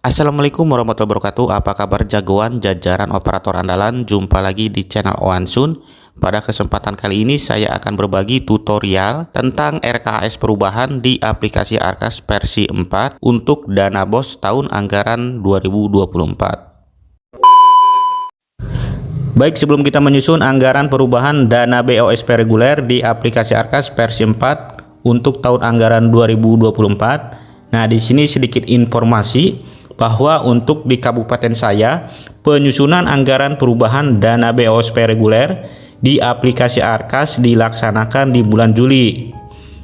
Assalamualaikum warahmatullahi wabarakatuh. Apa kabar jagoan jajaran operator andalan? Jumpa lagi di channel Oansun. Pada kesempatan kali ini saya akan berbagi tutorial tentang RKAS perubahan di aplikasi Arkas versi 4 untuk dana BOS tahun anggaran 2024. Baik, sebelum kita menyusun anggaran perubahan dana BOSP reguler di aplikasi Arkas versi 4 untuk tahun anggaran 2024. Nah, di sini sedikit informasi bahwa untuk di kabupaten saya, penyusunan anggaran perubahan dana BOSP reguler di aplikasi Arkas dilaksanakan di bulan Juli.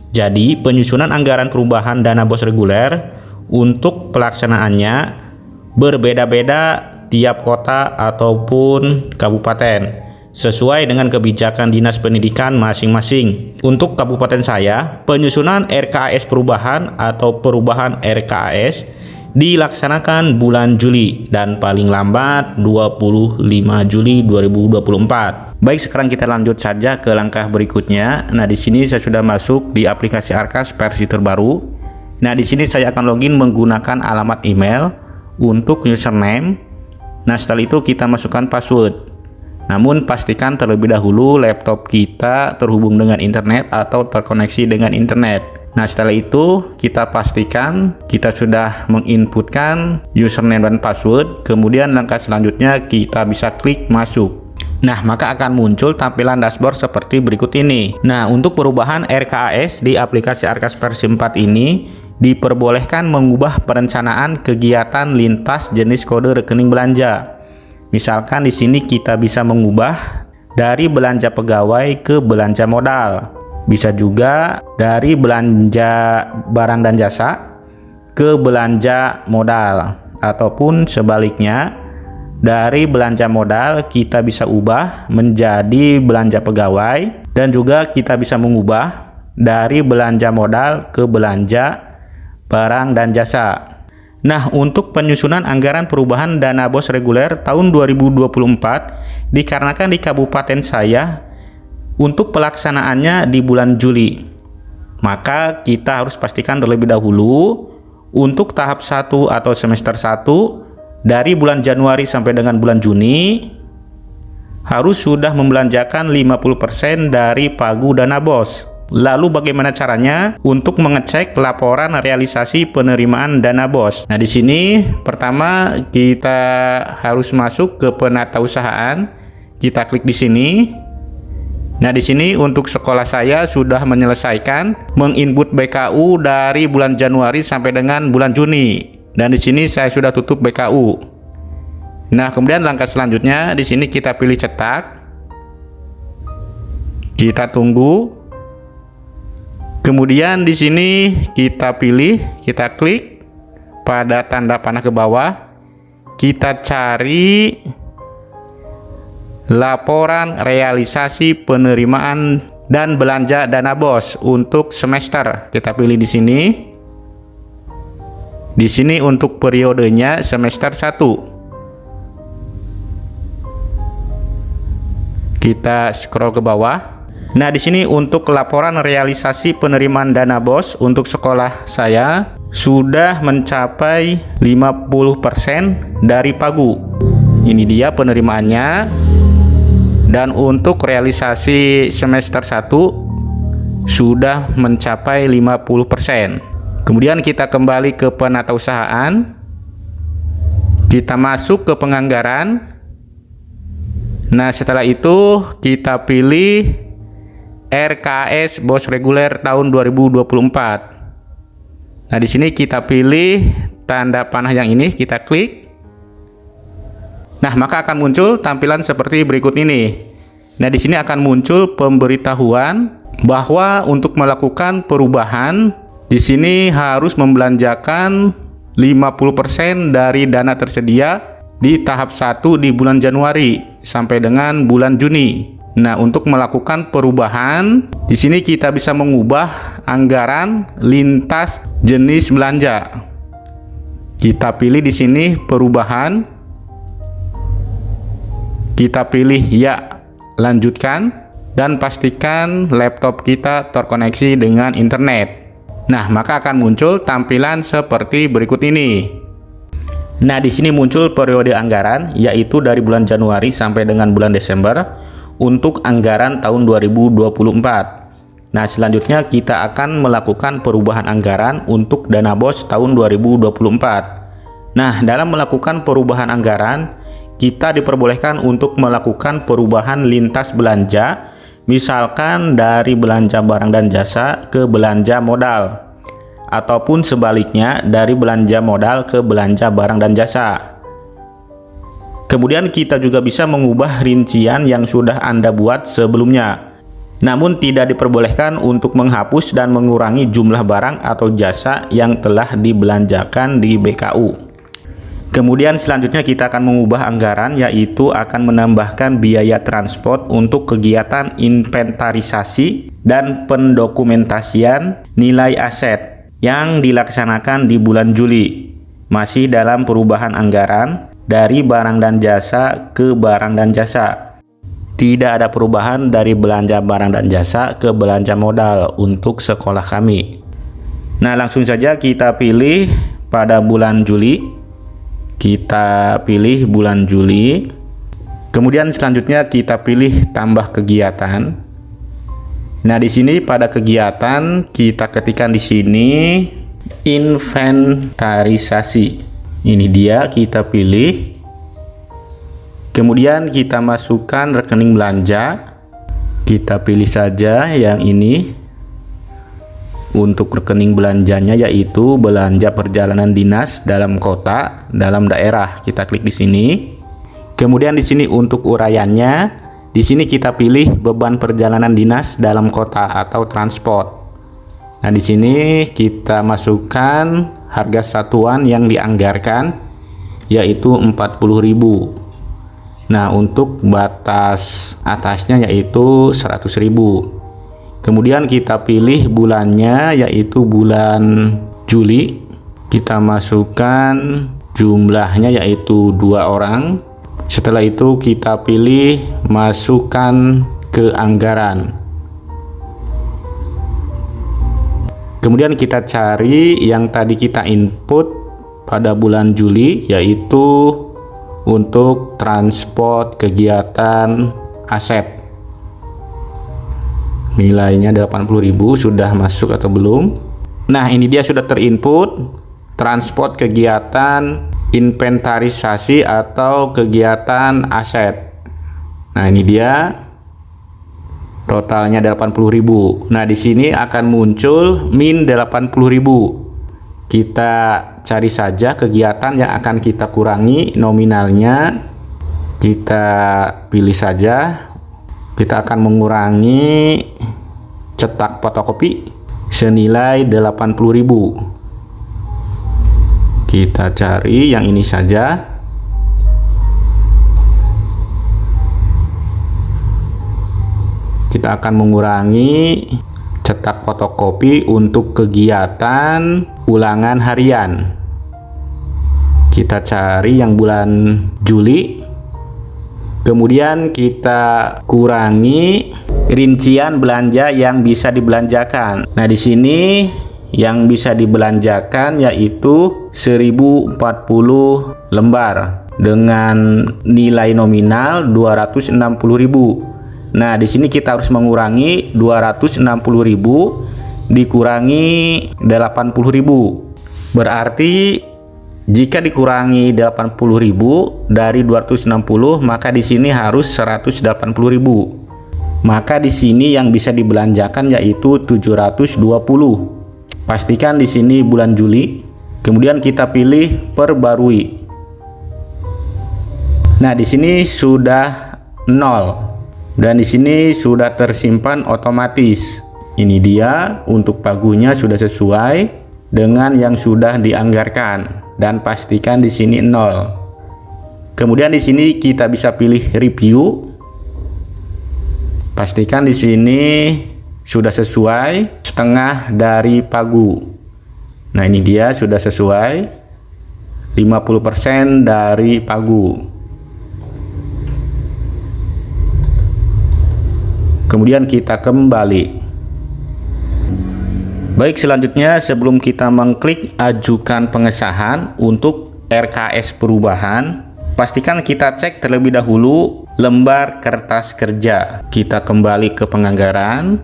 Jadi, penyusunan anggaran perubahan dana BOS reguler untuk pelaksanaannya berbeda-beda tiap kota ataupun kabupaten sesuai dengan kebijakan dinas pendidikan masing-masing. Untuk kabupaten saya, penyusunan RKAS perubahan atau perubahan RKAS dilaksanakan bulan Juli dan paling lambat 25 Juli 2024. Baik, sekarang kita lanjut saja ke langkah berikutnya. Nah, di sini saya sudah masuk di aplikasi Arkas versi terbaru. Nah, di sini saya akan login menggunakan alamat email untuk username. Nah, setelah itu kita masukkan password. Namun pastikan terlebih dahulu laptop kita terhubung dengan internet atau terkoneksi dengan internet. Nah, setelah itu kita pastikan kita sudah menginputkan username dan password. Kemudian langkah selanjutnya kita bisa klik masuk. Nah, maka akan muncul tampilan dashboard seperti berikut ini. Nah, untuk perubahan RKAS di aplikasi Arkas versi 4 ini diperbolehkan mengubah perencanaan kegiatan lintas jenis kode rekening belanja. Misalkan di sini kita bisa mengubah dari belanja pegawai ke belanja modal. Bisa juga dari belanja barang dan jasa ke belanja modal, ataupun sebaliknya dari belanja modal kita bisa ubah menjadi belanja pegawai, dan juga kita bisa mengubah dari belanja modal ke belanja barang dan jasa. Nah, untuk penyusunan anggaran perubahan dana BOS reguler tahun 2024 dikarenakan di kabupaten saya untuk pelaksanaannya di bulan Juli, maka kita harus pastikan terlebih dahulu untuk tahap 1 atau semester 1 dari bulan Januari sampai dengan bulan Juni harus sudah membelanjakan 50% dari pagu dana BOS. Lalu bagaimana caranya untuk mengecek laporan realisasi penerimaan dana BOS? Nah, di sini pertama kita harus masuk ke penatausahaan. Kita klik di sini. Nah, di sini untuk sekolah saya sudah menyelesaikan menginput BKU dari bulan Januari sampai dengan bulan Juni. Dan di sini saya sudah tutup BKU. Nah, kemudian langkah selanjutnya di sini kita pilih cetak. Kita tunggu. Kemudian di sini kita pilih, kita klik pada tanda panah ke bawah. Kita cari laporan realisasi penerimaan dan belanja dana BOS untuk semester. Kita pilih di sini. Di sini untuk periodenya semester 1. Kita scroll ke bawah. Nah, di sini untuk laporan realisasi penerimaan dana BOS untuk sekolah saya sudah mencapai 50% dari pagu. Ini dia penerimaannya. Dan untuk realisasi semester 1 sudah mencapai 50%. Kemudian kita kembali ke penatausahaan. Kita masuk ke penganggaran. Nah, setelah itu kita pilih RKAS BOS reguler tahun 2024. Nah, di sini kita pilih tanda panah yang ini, kita klik. Nah, maka akan muncul tampilan seperti berikut ini. Nah, di sini akan muncul pemberitahuan bahwa untuk melakukan perubahan di sini harus membelanjakan 50% dari dana tersedia di tahap 1 di bulan Januari sampai dengan bulan Juni. Nah, untuk melakukan perubahan di sini kita bisa mengubah anggaran lintas jenis belanja. Kita pilih di sini perubahan. Kita pilih ya, lanjutkan, dan pastikan laptop kita terkoneksi dengan internet. Nah, maka akan muncul tampilan seperti berikut ini. Nah, di sini muncul periode anggaran, yaitu dari bulan Januari sampai dengan bulan Desember untuk anggaran tahun 2024. Nah, selanjutnya kita akan melakukan perubahan anggaran untuk dana BOS tahun 2024. Nah, dalam melakukan perubahan anggaran, kita diperbolehkan untuk melakukan perubahan lintas belanja, misalkan dari belanja barang dan jasa ke belanja modal, ataupun sebaliknya dari belanja modal ke belanja barang dan jasa. Kemudian kita juga bisa mengubah rincian yang sudah Anda buat sebelumnya. Namun tidak diperbolehkan untuk menghapus dan mengurangi jumlah barang atau jasa yang telah dibelanjakan di BKU. Kemudian selanjutnya kita akan mengubah anggaran, yaitu akan menambahkan biaya transport untuk kegiatan inventarisasi dan pendokumentasian nilai aset yang dilaksanakan di bulan Juli, masih dalam perubahan anggaran dari barang dan jasa ke barang dan jasa. Tidak ada perubahan dari belanja barang dan jasa ke belanja modal untuk sekolah kami. Nah, langsung saja kita pilih pada bulan Juli. Kita pilih bulan Juli. Kemudian selanjutnya kita pilih tambah kegiatan. Nah, di sini pada kegiatan kita ketikkan di sini inventarisasi. Ini dia, kita pilih. Kemudian kita masukkan rekening belanja. Kita pilih saja yang ini. Untuk rekening belanjanya yaitu belanja perjalanan dinas dalam kota, dalam daerah. Kita klik di sini. Kemudian di sini untuk uraiannya, di sini kita pilih beban perjalanan dinas dalam kota atau transport. Nah, di sini kita masukkan harga satuan yang dianggarkan yaitu 40.000. Nah, untuk batas atasnya yaitu 100.000. Kemudian kita pilih bulannya yaitu bulan Juli. Kita masukkan jumlahnya yaitu 2 orang. Setelah itu kita pilih masukkan ke anggaran. Kemudian kita cari yang tadi kita input pada bulan Juli, yaitu untuk transport kegiatan aset. Nilainya 80.000, sudah masuk atau belum? Nah, ini dia sudah terinput transport kegiatan inventarisasi atau kegiatan aset. Nah, ini dia totalnya 80.000. Nah, di sini akan muncul min 80.000. Kita cari saja kegiatan yang akan kita kurangi nominalnya. Kita pilih saja. Kita akan mengurangi cetak fotokopi senilai 80.000. Kita cari yang ini saja. Kita akan mengurangi cetak fotokopi untuk kegiatan ulangan harian. Kita cari yang bulan Juli. Kemudian kita kurangi rincian belanja yang bisa dibelanjakan. Nah, di sini yang bisa dibelanjakan yaitu 1040 lembar dengan nilai nominal 260.000. Nah, di sini kita harus mengurangi 260.000 dikurangi 80.000. Berarti jika dikurangi 80.000 dari 260, maka di sini harus 180.000. Maka di sini yang bisa dibelanjakan yaitu 720. Pastikan di sini bulan Juli. Kemudian kita pilih perbarui. Nah, di sini sudah 0 dan di sini sudah tersimpan otomatis. Ini dia, untuk pagunya sudah sesuai dengan yang sudah dianggarkan. Dan pastikan di sini 0. Kemudian di sini kita bisa pilih review. Pastikan di sini sudah sesuai setengah dari pagu. Nah, ini dia sudah sesuai 50% dari pagu. Kemudian kita kembali. Baik, selanjutnya sebelum kita mengklik ajukan pengesahan untuk RKS perubahan, pastikan kita cek terlebih dahulu lembar kertas kerja. Kita kembali ke penganggaran,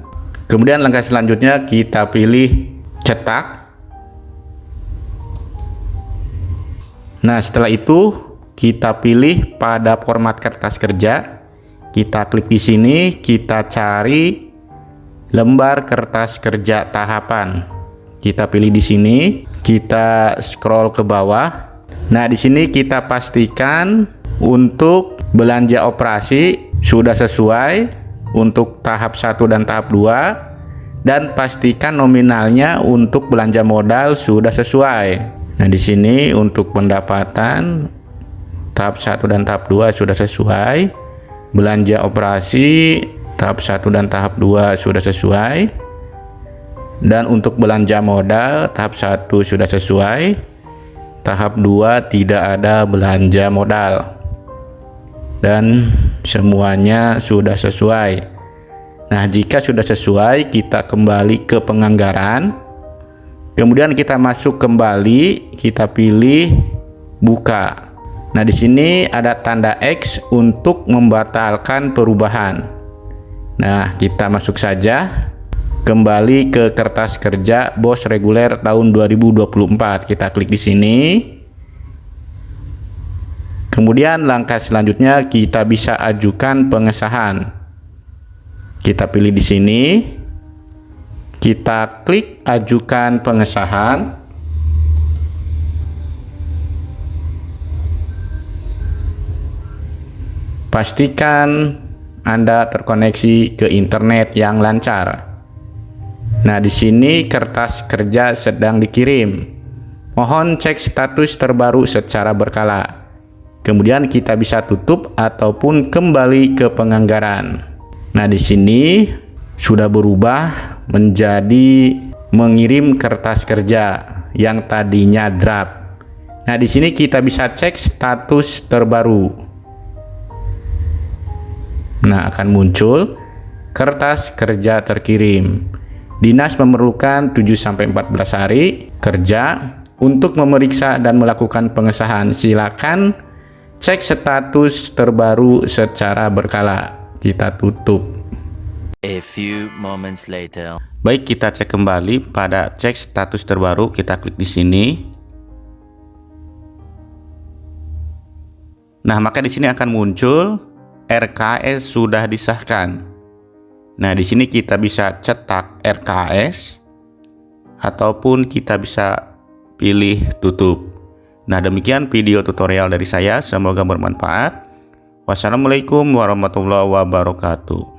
kemudian langkah selanjutnya kita pilih cetak. Nah, setelah itu kita pilih pada format kertas kerja. Kita klik di sini, kita cari lembar kertas kerja tahapan. Kita pilih di sini, kita scroll ke bawah. Nah, di sini kita pastikan untuk belanja operasi sudah sesuai untuk tahap 1 dan tahap 2, dan pastikan nominalnya untuk belanja modal sudah sesuai. Nah, di sini untuk pendapatan tahap 1 dan tahap 2 sudah sesuai. Belanja operasi tahap 1 dan tahap 2 sudah sesuai. Dan untuk belanja modal tahap 1 sudah sesuai. Tahap 2 tidak ada belanja modal. Dan semuanya sudah sesuai. Nah, jika sudah sesuai, kita kembali ke penganggaran. Kemudian kita masuk kembali, kita pilih buka. Nah, di sini ada tanda X untuk membatalkan perubahan. Nah, kita masuk saja kembali ke kertas kerja BOS reguler tahun 2024. Kita klik di sini. Kemudian langkah selanjutnya kita bisa ajukan pengesahan. Kita pilih di sini. Kita klik ajukan pengesahan. Pastikan Anda terkoneksi ke internet yang lancar. Nah, di sini kertas kerja sedang dikirim. Mohon cek status terbaru secara berkala. Kemudian kita bisa tutup ataupun kembali ke penganggaran. Nah, di sini sudah berubah menjadi mengirim kertas kerja yang tadinya draft. Nah, di sini kita bisa cek status terbaru. Nah, akan muncul kertas kerja terkirim. Dinas memerlukan 7-14 hari kerja untuk memeriksa dan melakukan pengesahan. Silakan cek status terbaru secara berkala. Kita tutup. A few moments later. Baik, kita cek kembali pada cek status terbaru. Kita klik di sini. Nah, maka di sini akan muncul RKS sudah disahkan. Nah, di sini kita bisa cetak RKS ataupun kita bisa pilih tutup. Nah, demikian video tutorial dari saya. Semoga bermanfaat. Wassalamualaikum warahmatullahi wabarakatuh.